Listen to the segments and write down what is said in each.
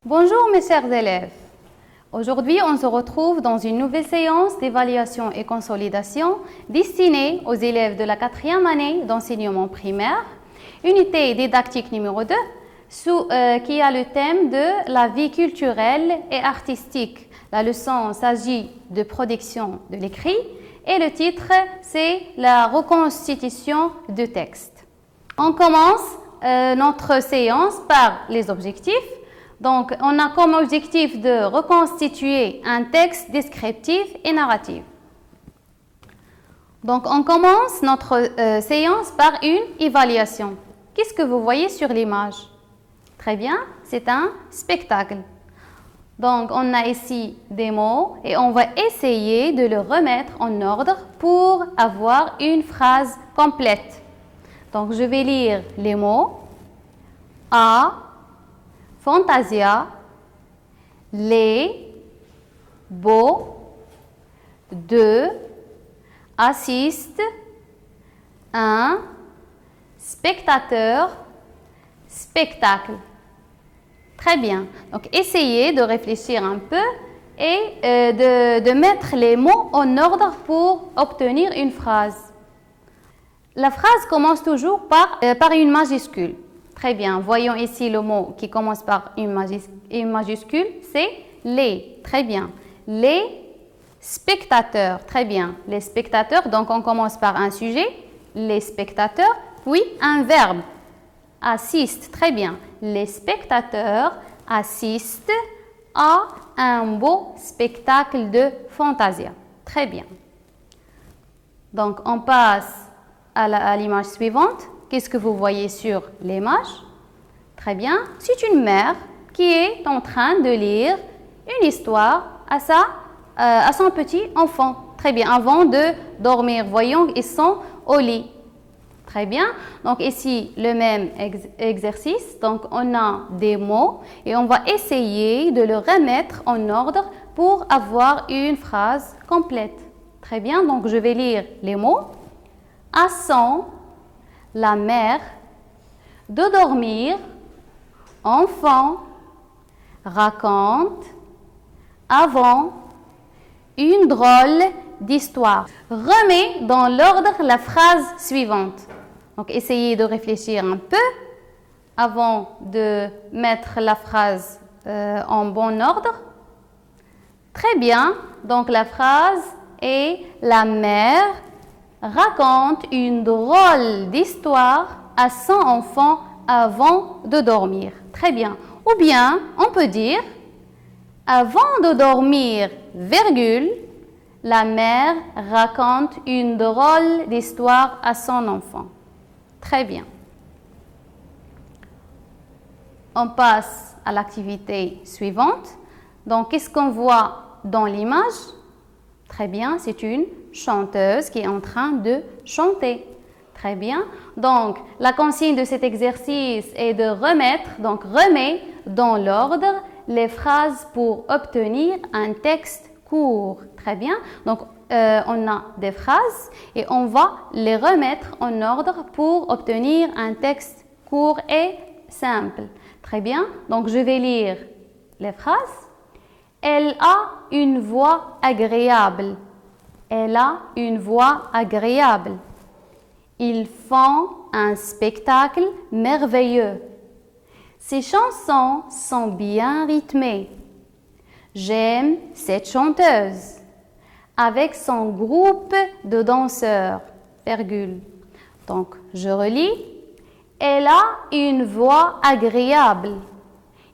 Bonjour mes chers élèves. Aujourd'hui, on se retrouve dans une nouvelle séance d'évaluation et consolidation destinée aux élèves de la 4e année d'enseignement primaire, unité didactique numéro 2, qui a le thème de la vie culturelle et artistique. La leçon s'agit de production de l'écrit et le titre, c'est la reconstitution de texte. On commence notre séance par les objectifs. Donc, on a comme objectif de reconstituer un texte descriptif et narratif. Donc, on commence notre séance par une évaluation. Qu'est-ce que vous voyez sur l'image? Très bien, c'est un spectacle. Donc, on a ici des mots et on va essayer de le remettre en ordre pour avoir une phrase complète. Donc, je vais lire les mots. A, Fantasia, les, beau, de, assiste, un, spectateur, spectacle. Très bien. Donc, essayez de réfléchir un peu et de mettre les mots en ordre pour obtenir une phrase. La phrase commence toujours par une majuscule. Très bien. Voyons ici le mot qui commence par une majuscule, c'est les. Très bien. Les spectateurs. Très bien. Les spectateurs, donc on commence par un sujet, les spectateurs, puis un verbe. Assiste. Très bien. Les spectateurs assistent à un beau spectacle de Fantasia. Très bien. Donc, on passe à l'image suivante. Qu'est-ce que vous voyez sur l'image? Très bien. C'est une mère qui est en train de lire une histoire à son petit enfant. Très bien. Avant de dormir, voyons, ils sont au lit. Très bien. Donc ici, le même exercice. Donc on a des mots et on va essayer de le remettre en ordre pour avoir une phrase complète. Très bien. Donc je vais lire les mots. À son, la mère, de dormir, enfant, raconte, avant, une drôle d'histoire. Remets dans l'ordre la phrase suivante. Donc, essayez de réfléchir un peu avant de mettre la phrase en bon ordre. Très bien. Donc, la phrase est « La mère raconte une drôle d'histoire à son enfant avant de dormir. » Très bien. Ou bien, on peut dire « Avant de dormir, virgule, la mère raconte une drôle d'histoire à son enfant. » Très bien. On passe à l'activité suivante. Donc, qu'est-ce qu'on voit dans l'image? Très bien, c'est une chanteuse qui est en train de chanter. Très bien. Donc, la consigne de cet exercice est de remets dans l'ordre les phrases pour obtenir un texte court. Très bien. Donc, on a des phrases et on va les remettre en ordre pour obtenir un texte court et simple. Très bien. Donc, je vais lire les phrases. Elle a une voix agréable. Elle a une voix agréable. Ils font un spectacle merveilleux. Ces chansons sont bien rythmées. J'aime cette chanteuse. Avec son groupe de danseurs, virgule. Donc, je relis. Elle a une voix agréable.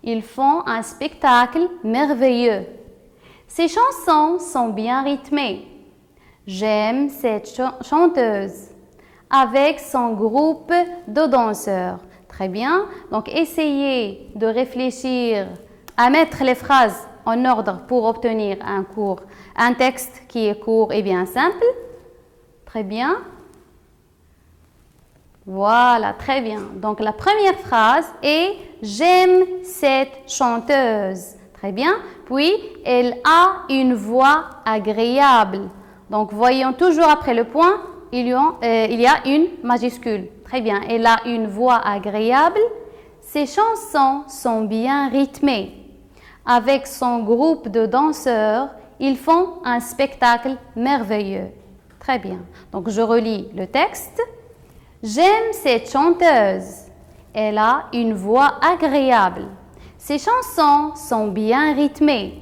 Ils font un spectacle merveilleux. Ces chansons sont bien rythmées. J'aime cette chanteuse. Avec son groupe de danseurs. Très bien. Donc, essayez de réfléchir à mettre les phrases en ordre pour obtenir un texte qui est court et bien simple. Très bien. Voilà, très bien. Donc, la première phrase est « J'aime cette chanteuse ». Très bien. Puis, elle a une voix agréable. Donc, voyons toujours après le point, il y a une majuscule. Très bien. Elle a une voix agréable. Ses chansons sont bien rythmées. Avec son groupe de danseurs, ils font un spectacle merveilleux. Très bien. Donc, je relis le texte. J'aime cette chanteuse. Elle a une voix agréable. Ses chansons sont bien rythmées.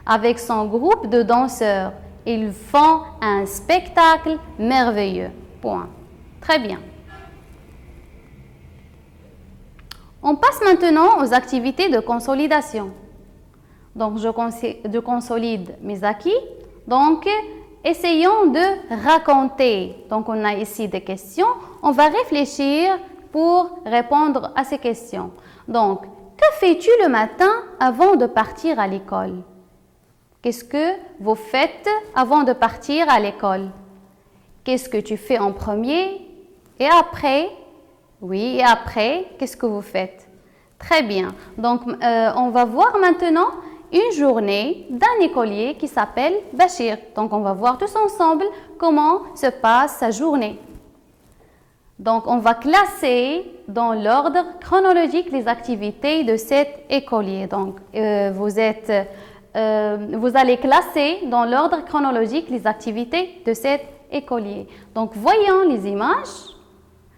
Avec son groupe de danseurs, ils font un spectacle merveilleux. Point. Très bien. On passe maintenant aux activités de consolidation. Donc, je consolide mes acquis. Donc, essayons de raconter. Donc, on a ici des questions. On va réfléchir pour répondre à ces questions. Donc, que fais-tu le matin avant de partir à l'école? Qu'est-ce que vous faites avant de partir à l'école? Qu'est-ce que tu fais en premier? Et après? Oui, et après, qu'est-ce que vous faites? Très bien. Donc, on va voir maintenant une journée d'un écolier qui s'appelle Bachir. Donc, on va voir tous ensemble comment se passe sa journée. Donc, on va classer dans l'ordre chronologique les activités de cet écolier. Donc, vous allez classer dans l'ordre chronologique les activités de cet écolier. Donc, voyons les images.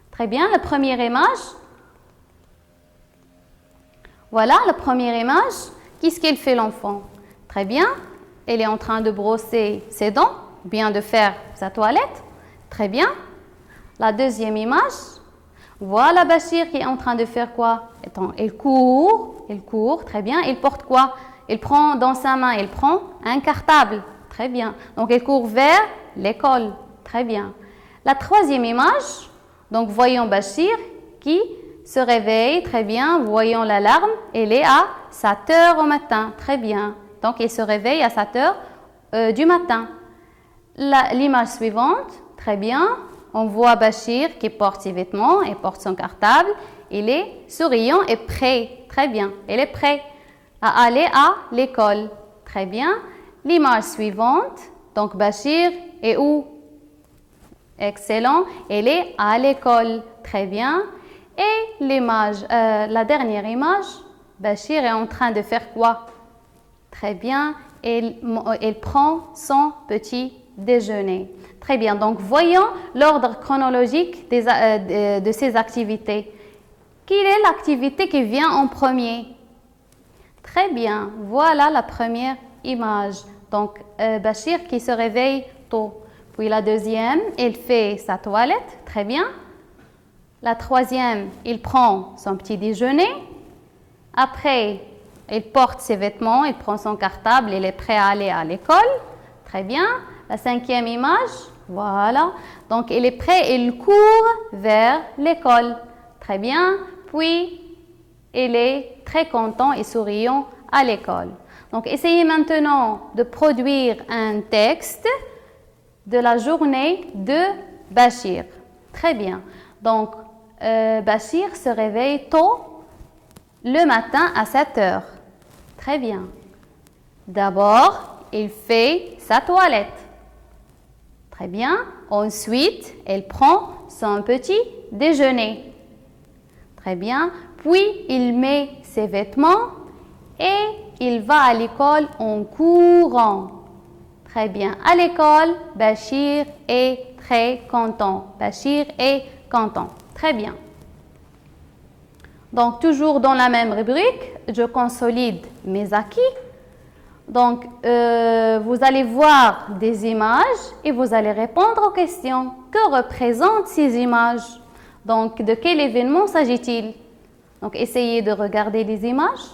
Très bien, la première image. Voilà la première image. Qu'est-ce qu'elle fait l'enfant? Très bien, elle est en train de brosser ses dents, bien de faire sa toilette. Très bien. La deuxième image, voilà Bachir qui est en train de faire quoi? Elle court, très bien. Elle porte quoi? Elle prend dans sa main, elle prend un cartable. Très bien. Donc, elle court vers l'école. Très bien. La troisième image, donc voyons Bachir qui se réveille. Très bien. Voyons l'alarme. Elle est à 7 heures au matin. Très bien. Donc, elle se réveille à 7 heures du matin. L'image suivante, très bien. On voit Bachir qui porte ses vêtements et porte son cartable. Il est souriant et prêt. Très bien. Il est prêt à aller à l'école. Très bien. L'image suivante. Donc, Bachir est où? Excellent. Il est à l'école. Très bien. Et l'image, la dernière image, Bachir est en train de faire quoi? Très bien. Il prend son petit déjeuner. Très bien. Donc, voyons l'ordre chronologique de ces activités. Quelle est l'activité qui vient en premier? Très bien. Voilà la première image. Donc, Bachir qui se réveille tôt. Puis la deuxième, il fait sa toilette. Très bien. La troisième, il prend son petit déjeuner. Après, il porte ses vêtements, il prend son cartable, il est prêt à aller à l'école. Très bien. La cinquième image, voilà. Donc, il est prêt, il court vers l'école. Très bien. Puis, il est très content et souriant à l'école. Donc, essayez maintenant de produire un texte de la journée de Bachir. Très bien. Donc, Bachir se réveille tôt le matin à 7 heures. Très bien. D'abord, il fait sa toilette. Très bien. Ensuite, il prend son petit déjeuner. Très bien. Puis, il met ses vêtements et il va à l'école en courant. Très bien. À l'école, Bachir est très content. Bachir est content. Très bien. Donc, toujours dans la même rubrique, je consolide mes acquis. Donc, vous allez voir des images et vous allez répondre aux questions. Que représentent ces images? Donc, de quel événement s'agit-il? Donc, essayez de regarder les images.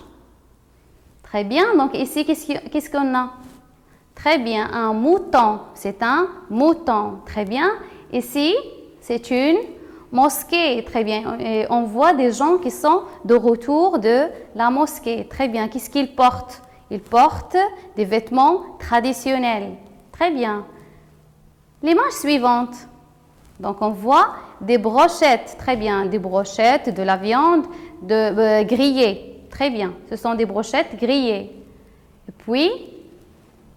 Très bien. Donc, ici, qu'est-ce qu'on a? Très bien. Un mouton. C'est un mouton. Très bien. Ici, c'est une mosquée. Très bien. Et on voit des gens qui sont de retour de la mosquée. Très bien. Qu'est-ce qu'ils portent? Ils portent des vêtements traditionnels. Très bien. L'image suivante. Donc, on voit des brochettes. Très bien. Des brochettes, de la viande grillée. Très bien. Ce sont des brochettes grillées. Et puis,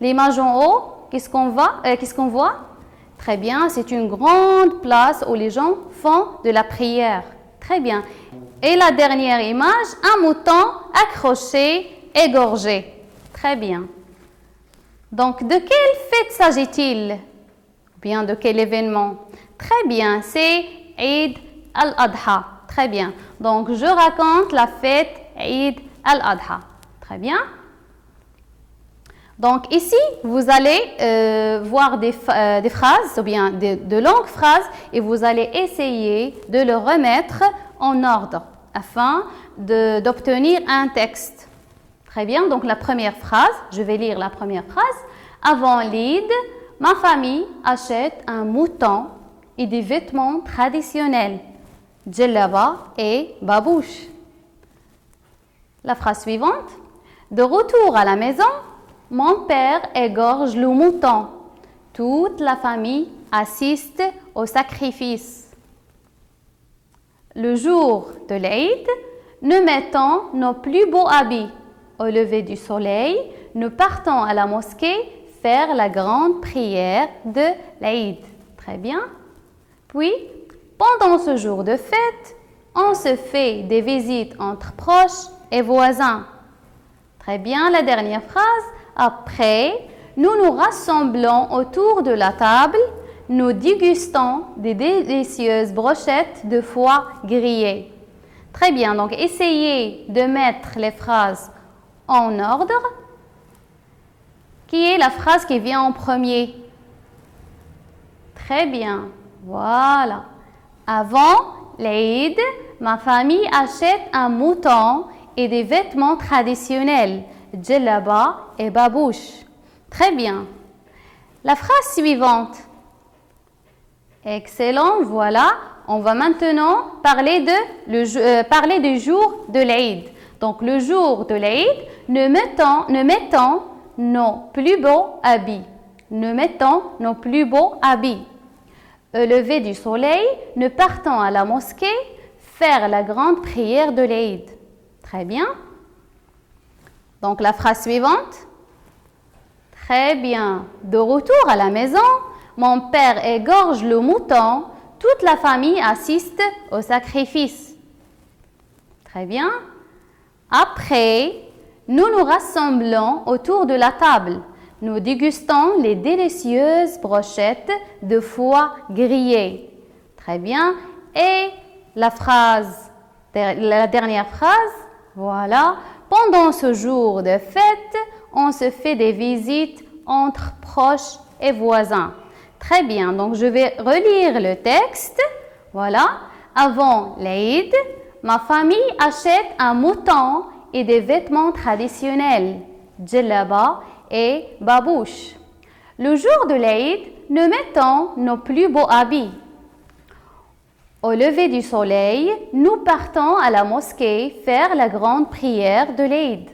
l'image en haut, qu'est-ce qu'on voit? Très bien. C'est une grande place où les gens font de la prière. Très bien. Et la dernière image, un mouton accroché, égorgé. Très bien. Donc, de quelle fête s'agit-il? Bien, de quel événement? Très bien, c'est Eid al-Adha. Très bien. Donc, je raconte la fête Eid al-Adha. Très bien. Donc, ici, vous allez voir des phrases, ou bien de longues phrases, et vous allez essayer de le remettre en ordre afin d'obtenir un texte. Très bien. Donc, la première phrase, je vais lire la première phrase. Avant l'Eid, ma famille achète un mouton et des vêtements traditionnels, djellaba et babouche. La phrase suivante. De retour à la maison, mon père égorge le mouton. Toute la famille assiste au sacrifice. Le jour de l'Eid, nous mettons nos plus beaux habits. Au lever du soleil, nous partons à la mosquée faire la grande prière de l'Eid. Très bien. Puis, pendant ce jour de fête, on se fait des visites entre proches et voisins. Très bien, la dernière phrase. Après, nous nous rassemblons autour de la table, nous dégustons des délicieuses brochettes de foie grillé. Très bien, donc essayez de mettre les phrases en ordre. Qui est la phrase qui vient en premier? Très bien, voilà. Avant l'Eid, ma famille achète un mouton et des vêtements traditionnels, djellaba et babouche. Très bien. La phrase suivante. Excellent, voilà. On va maintenant parler du jour de l'Eid. Donc, le jour de l'Eid, nous mettons nos plus beaux habits. Nous mettons nos plus beaux habits. Au lever du soleil, nous partons à la mosquée faire la grande prière de l'Eid. Très bien. Donc, la phrase suivante. Très bien. De retour à la maison, mon père égorge le mouton. Toute la famille assiste au sacrifice. Très bien. Après, nous nous rassemblons autour de la table. Nous dégustons les délicieuses brochettes de foie grillé. Très bien. Et la dernière phrase, voilà. Pendant ce jour de fête, on se fait des visites entre proches et voisins. Très bien. Donc, je vais relire le texte. Voilà. Avant l'Eid, ma famille achète un mouton et des vêtements traditionnels, djellaba et babouche. Le jour de l'Eid, nous mettons nos plus beaux habits. Au lever du soleil, nous partons à la mosquée faire la grande prière de l'Eid.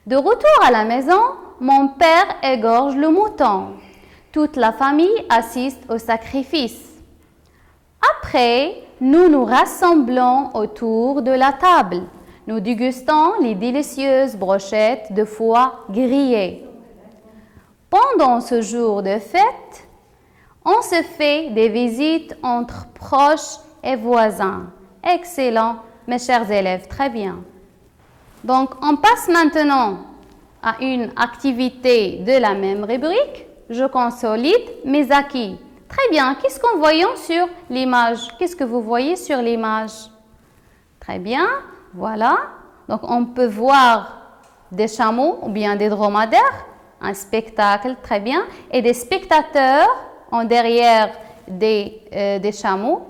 De retour à la maison, mon père égorge le mouton. Toute la famille assiste au sacrifice. Après, nous nous rassemblons autour de la table. Nous dégustons les délicieuses brochettes de foie grillé. Pendant ce jour de fête, on se fait des visites entre proches et voisins. Excellent, mes chers élèves, très bien. Donc, on passe maintenant à une activité de la même rubrique. Je consolide mes acquis. Très bien, qu'est-ce qu'on voit sur l'image? Qu'est-ce que vous voyez sur l'image? Très bien, voilà. Donc, on peut voir des chameaux ou bien des dromadaires, un spectacle, très bien, et des spectateurs en derrière des chameaux,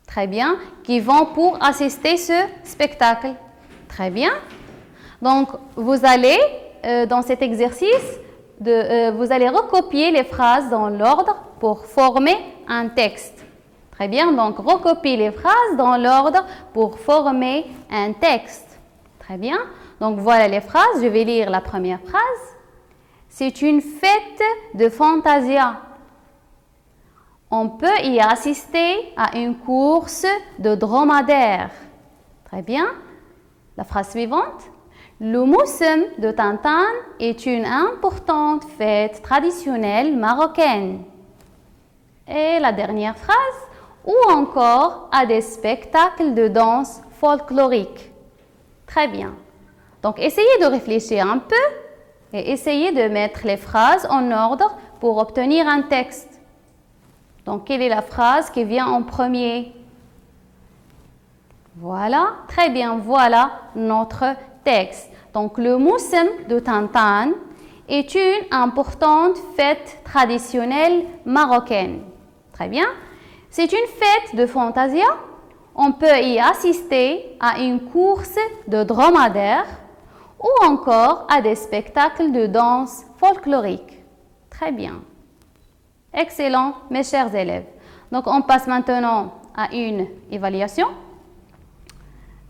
très bien, qui vont pour assister ce spectacle. Très bien. Donc, vous allez, dans cet exercice, vous allez recopier les phrases dans l'ordre pour former un texte. Très bien, donc recopiez les phrases dans l'ordre pour former un texte. Très bien, donc voilà les phrases. Je vais lire la première phrase. C'est une fête de Fantasia. On peut y assister à une course de dromadaires. Très bien. La phrase suivante. Le Moussem de Tintin est une importante fête traditionnelle marocaine. Et la dernière phrase. Ou encore à des spectacles de danse folklorique. Très bien. Donc, essayez de réfléchir un peu et essayez de mettre les phrases en ordre pour obtenir un texte. Donc, quelle est la phrase qui vient en premier? Voilà, très bien, voilà notre texte. Donc, le Moussem de Tantan est une importante fête traditionnelle marocaine. Très bien. C'est une fête de fantasia. On peut y assister à une course de dromadaire ou encore à des spectacles de danse folklorique. Très bien. Excellent, mes chers élèves. Donc, on passe maintenant à une évaluation.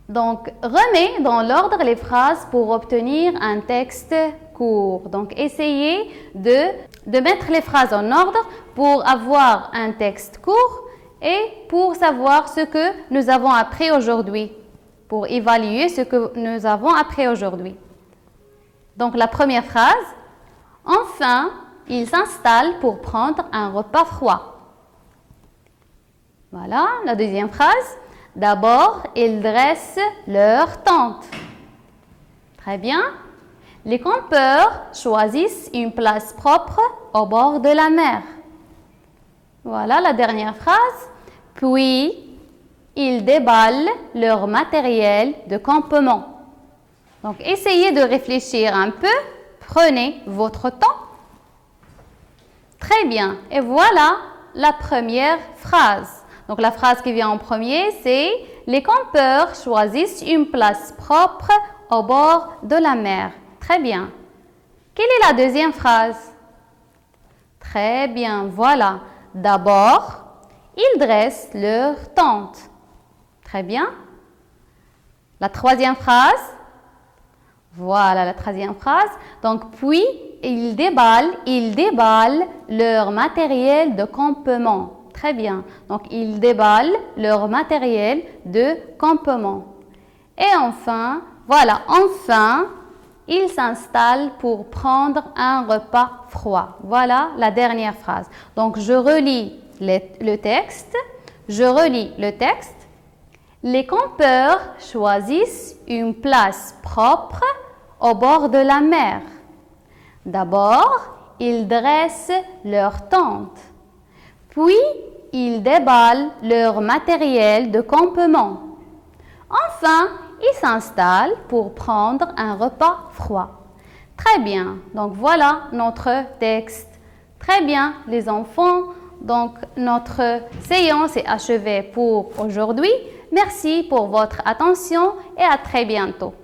Donc, remets dans l'ordre les phrases pour obtenir un texte court. Donc, essayez de mettre les phrases en ordre pour avoir un texte court et pour savoir ce que nous avons appris aujourd'hui, pour évaluer ce que nous avons appris aujourd'hui. Donc, la première phrase, enfin, il s'installe pour prendre un repas froid. Voilà, la deuxième phrase, d'abord, ils dressent leur tente. Très bien. Les campeurs choisissent une place propre au bord de la mer. Voilà la dernière phrase. Puis, ils déballent leur matériel de campement. Donc, essayez de réfléchir un peu. Prenez votre temps. Très bien. Et voilà la première phrase. Donc, la phrase qui vient en premier, c'est « Les campeurs choisissent une place propre au bord de la mer. » Très bien. Quelle est la deuxième phrase? Très bien, voilà. D'abord, ils dressent leur tente. Très bien. La troisième phrase. Voilà la troisième phrase. Donc, puis, ils déballent leur matériel de campement. Très bien. Donc, ils déballent leur matériel de campement. Et enfin, voilà, enfin, ils s'installent pour prendre un repas froid. Voilà la dernière phrase. Donc, je relis le texte. Je relis le texte. Les campeurs choisissent une place propre au bord de la mer. D'abord, ils dressent leur tente. Puis, ils déballent leur matériel de campement. Enfin, ils s'installent pour prendre un repas froid. Très bien. Donc, voilà notre texte. Très bien, les enfants. Donc, notre séance est achevée pour aujourd'hui. Merci pour votre attention et à très bientôt.